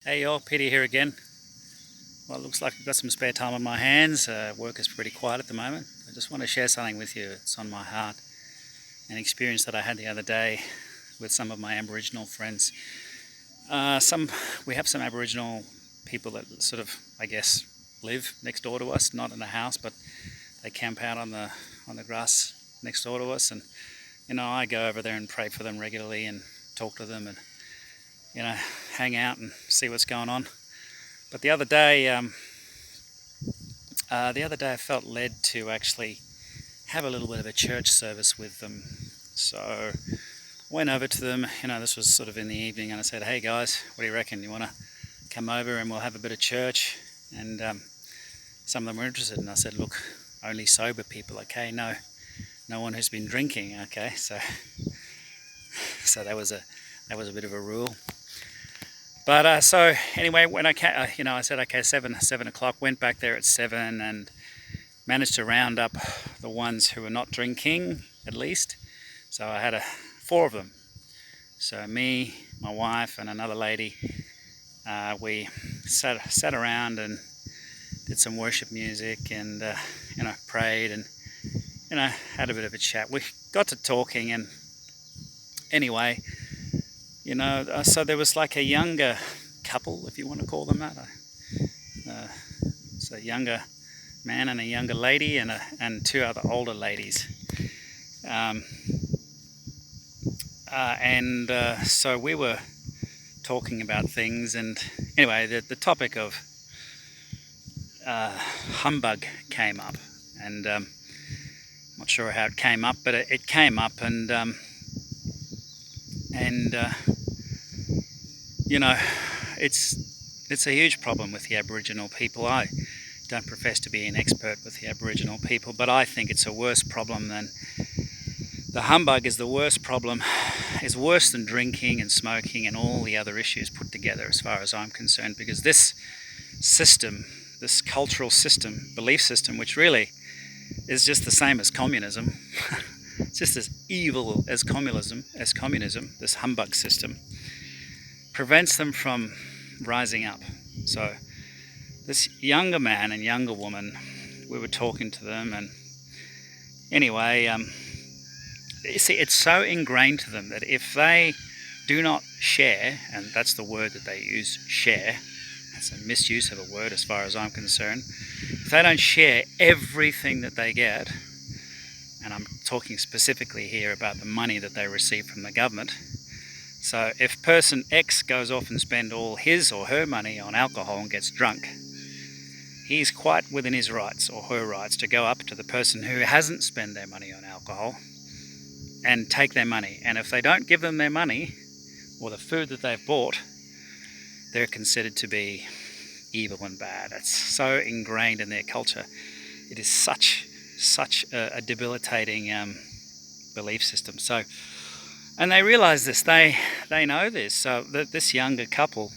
Hey y'all, Peter here again. Well, it looks like I've got some spare time on my hands. Work is pretty quiet at the moment. I just want to share something with you. It's on my heart. An experience that I had the other day with some of my Aboriginal friends. We have some Aboriginal people that sort of, I guess, live next door to us, not in a house, but they camp out on the grass next door to us. And I go over there and pray for them regularly and talk to them and hang out and see what's going on. But the other day I felt led to actually have a little bit of a church service with them. So I went over to them, this was sort of in the evening, and I said, hey guys, what do you reckon? You want to come over and we'll have a bit of church? And some of them were interested, and I said, look, only sober people, okay? No one who's been drinking, okay? So that was a bit of a rule. But so anyway, when I said okay, 7 o'clock. Went back there at 7 and managed to round up the ones who were not drinking, at least. So I had 4 of them. So me, my wife, and another lady. We sat around and did some worship music and prayed and had a bit of a chat. We got to talking, and anyway. So there was like a younger couple, if you want to call them that. So a younger man and a younger lady, and 2 other older ladies. So we were talking about things, and anyway, the topic of humbug came up, and not sure how it came up, but it came up, and it's a huge problem with the Aboriginal people. I don't profess to be an expert with the Aboriginal people, but I think it's a worse problem than the humbug is the worst problem. Is worse than drinking and smoking and all the other issues put together, as far as I'm concerned, because this system, this cultural system, belief system, which really is just the same as communism, it's just as evil as communism, this humbug system, prevents them from rising up. So this younger man and younger woman, we were talking to them, and anyway, you see, it's so ingrained to them that if they do not share, and that's the word that they use, share, that's a misuse of a word as far as I'm concerned, if they don't share everything that they get, and I'm talking specifically here about the money that they receive from the government. So if person X goes off and spends all his or her money on alcohol and gets drunk, he's quite within his rights or her rights to go up to the person who hasn't spent their money on alcohol and take their money. And if they don't give them their money or the food that they've bought, they're considered to be evil and bad. It's so ingrained in their culture. It is such a debilitating belief system. So, and they realise this. They know this. So this younger couple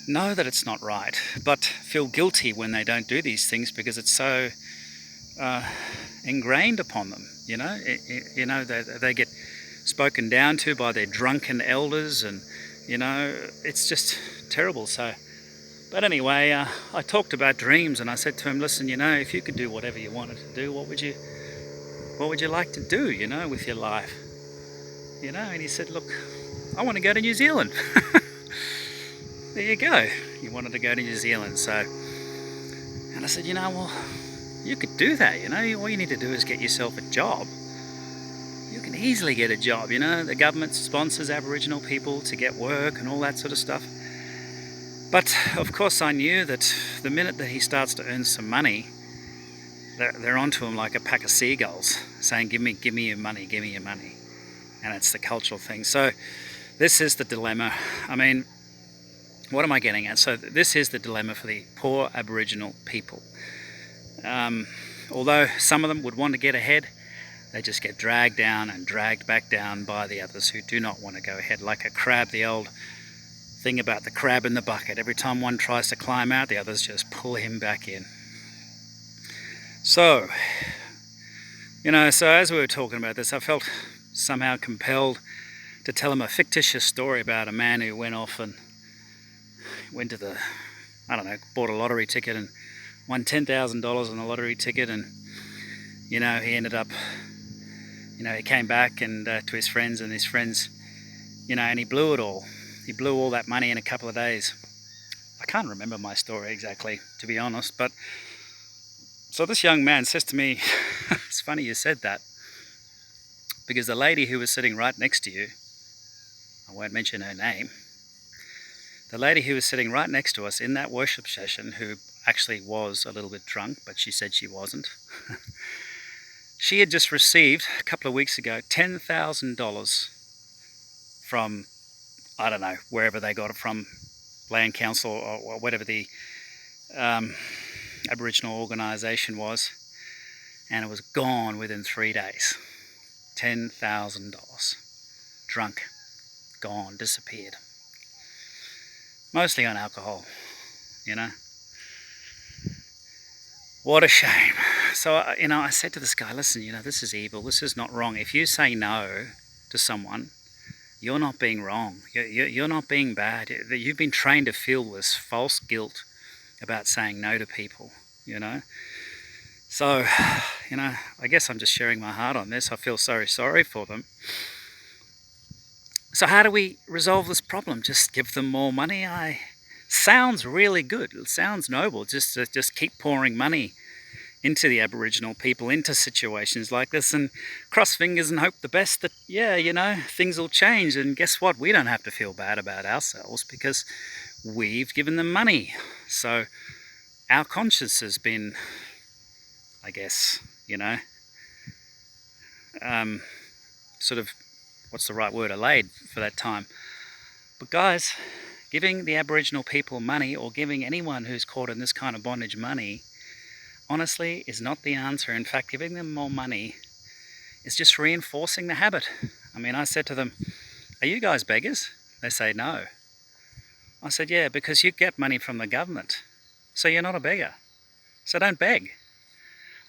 know that it's not right, but feel guilty when they don't do these things because it's so ingrained upon them. They get spoken down to by their drunken elders, and it's just terrible. So, but anyway, I talked about dreams, and I said to him, listen, if you could do whatever you wanted to do, what would you like to do, with your life? And he said, look, I want to go to New Zealand. There you go. He wanted to go to New Zealand. So, and I said, well, you could do that, all you need to do is get yourself a job. You can easily get a job, the government sponsors Aboriginal people to get work and all that sort of stuff. But of course I knew that the minute that he starts to earn some money, they're onto him like a pack of seagulls, saying, give me your money, give me your money. And it's the cultural thing. So this is the dilemma. I mean, what am I getting at? So this is the dilemma for the poor Aboriginal people. Although some of them would want to get ahead, they just get dragged down and dragged back down by the others who do not want to go ahead. Like a crab, the old thing about the crab in the bucket. Every time one tries to climb out, the others just pull him back in. So, so as we were talking about this, I felt somehow compelled to tell them a fictitious story about a man who went off and went to the, I don't know, bought a lottery ticket and won $10,000 on the lottery ticket, and he ended up, he came back and to his friends, and his friends, and he blew it all. He blew all that money in a couple of days. I can't remember my story exactly, to be honest, but so this young man says to me, it's funny you said that, because the lady who was sitting right next to you, I won't mention her name, the lady who was sitting right next to us in that worship session, who actually was a little bit drunk, but she said she wasn't, she had just received, a couple of weeks ago, $10,000 from, I don't know, wherever they got it from, Land Council or whatever the Aboriginal organisation was, and it was gone within 3 days. $10,000. Drunk. Gone. Disappeared. Mostly on alcohol, What a shame. So, I said to this guy, listen, this is evil. This is not wrong. If you say no to someone, you're not being wrong. You're not being bad. You've been trained to feel this false guilt about saying no to people, So, I guess I'm just sharing my heart on this. I feel so sorry for them. So how do we resolve this problem? Just give them more money? Sounds really good. It sounds noble. Just keep pouring money into the Aboriginal people, into situations like this, and cross fingers and hope the best that, things will change. And guess what? We don't have to feel bad about ourselves because we've given them money. So our conscience has been, I guess, sort of, what's the right word, allayed for that time. But guys, giving the Aboriginal people money, or giving anyone who's caught in this kind of bondage money, honestly, is not the answer. In fact, giving them more money is just reinforcing the habit. I said to them, are you guys beggars? They say no. I said, yeah, because you get money from the government, so you're not a beggar. So don't beg.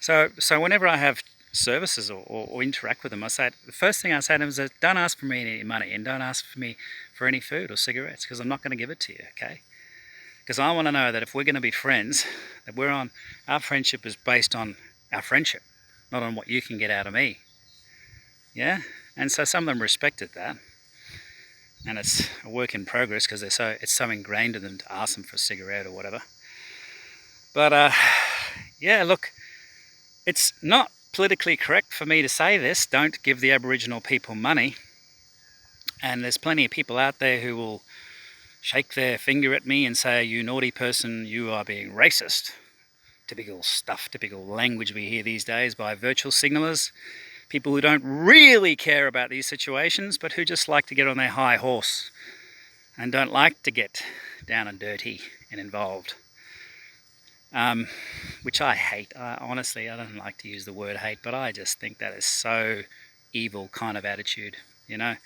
So whenever I have services or interact with them, the first thing I say to them is, don't ask for me any money, and don't ask for me for any food or cigarettes, because I'm not going to give it to you, okay? Because I want to know that if we're going to be friends, that our friendship is based on our friendship, not on what you can get out of me. Yeah? And so some of them respected that. And it's a work in progress, because it's so ingrained in them to ask them for a cigarette or whatever. But yeah, look, it's not politically correct for me to say this. Don't give the Aboriginal people money. And there's plenty of people out there who will shake their finger at me and say, you naughty person, you are being racist. Typical stuff, typical language we hear these days by virtual signalers. People who don't really care about these situations, but who just like to get on their high horse and don't like to get down and dirty and involved. Which I hate. Honestly, I don't like to use the word hate, but I just think that is so evil kind of attitude, And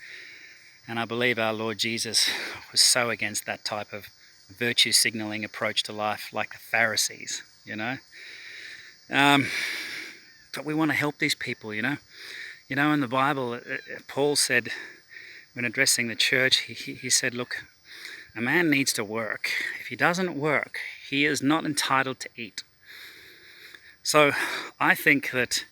I believe our Lord Jesus was so against that type of virtue signalling approach to life, like the Pharisees, But we want to help these people, in the Bible, Paul said, when addressing the church, he said, look, a man needs to work. If he doesn't work, he is not entitled to eat. So I think that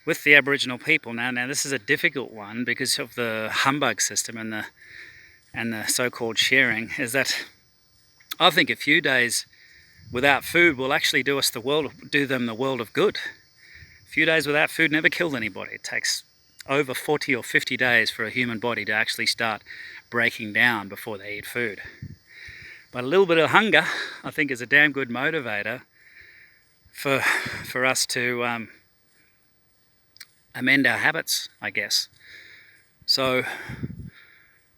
with the Aboriginal people, now this is a difficult one because of the Humbug system and the so-called sharing, is that I think a few days without food will actually do them the world of good. A few days without food never killed anybody. It takes over 40 or 50 days for a human body to actually start breaking down before they eat food. But a little bit of hunger, I think, is a damn good motivator for us to amend our habits, I guess. So,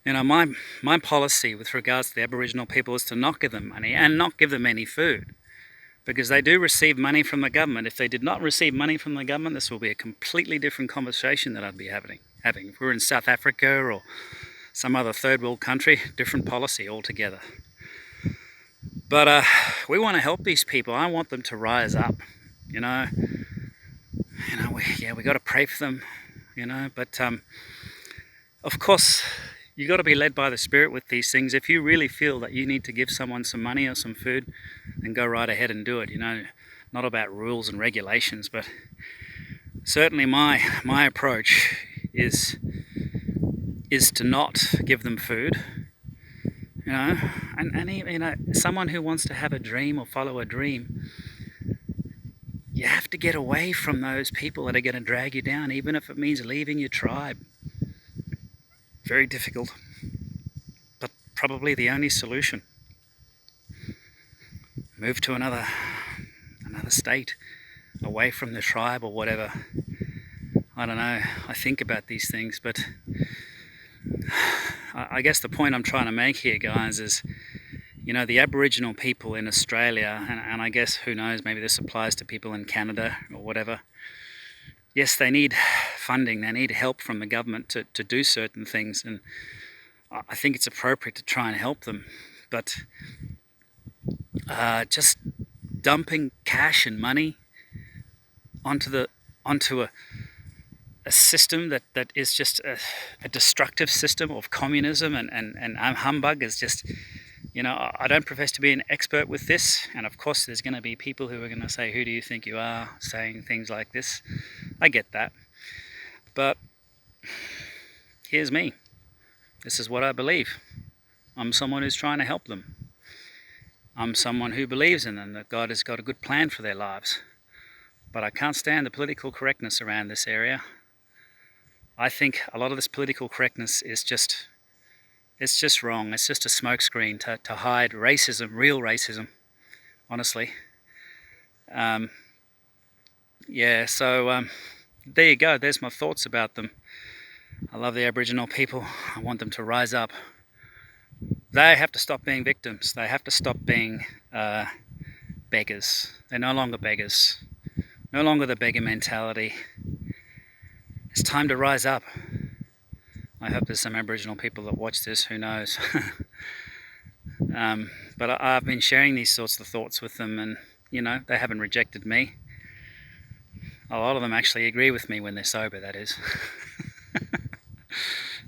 my policy with regards to the Aboriginal people is to not give them money and not give them any food, because they do receive money from the government. If they did not receive money from the government, this will be a completely different conversation that I'd be having. If we were in South Africa or some other third world country, different policy altogether. But we want to help these people. I want them to rise up, we got to pray for them, but of course, You got to be led by the Spirit with these things. If you really feel that you need to give someone some money or some food, then go right ahead and do it. You know, not about rules and regulations, but certainly my approach is to not give them food. You know, and you know, someone who wants to have a dream or follow a dream, you have to get away from those people that are going to drag you down, even if it means leaving your tribe. Very difficult, but probably the only solution. Move to another state, away from the tribe or whatever. I don't know. I think about these things, but I guess the point I'm trying to make here, guys, is, you know, the Aboriginal people in Australia, and I guess, who knows, maybe this applies to people in Canada or whatever. Yes, they need funding, they need help from the government to do certain things, and I think it's appropriate to try and help them. But just dumping cash and money onto a system that is just a destructive system of communism and humbug is just, you know, I don't profess to be an expert with this, and of course there's going to be people who are going to say, who do you think you are, saying things like this. I get that, but here's me. This is what I believe. I'm someone who's trying to help them. I'm someone who believes in them, that God has got a good plan for their lives. But I can't stand the political correctness around this area. I think a lot of this political correctness is just, it's just wrong. It's just a smokescreen to hide racism, real racism, honestly. Yeah, so there you go. There's my thoughts about them. I love the Aboriginal people. I want them to rise up. They have to stop being victims. They have to stop being beggars. They're no longer beggars. No longer the beggar mentality. It's time to rise up. I hope there's some Aboriginal people that watch this, who knows. But I've been sharing these sorts of thoughts with them, and, you know, they haven't rejected me. A lot of them actually agree with me when they're sober, that is.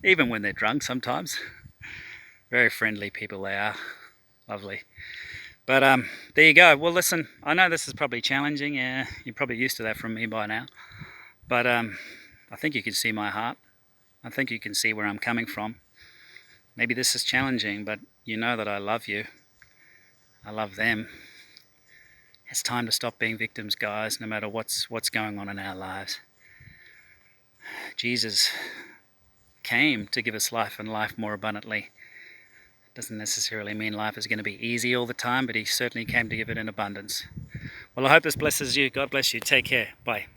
Even when they're drunk sometimes. Very friendly people they are. Lovely. But there you go. Well, listen, I know this is probably challenging. Yeah, you're probably used to that from me by now. But I think you can see my heart. I think you can see where I'm coming from. Maybe this is challenging, but you know that I love you. I love them. It's time to stop being victims, guys, no matter what's going on in our lives. Jesus came to give us life and life more abundantly. Doesn't necessarily mean life is going to be easy all the time, but he certainly came to give it in abundance. Well, I hope this blesses you. God bless you. Take care. Bye.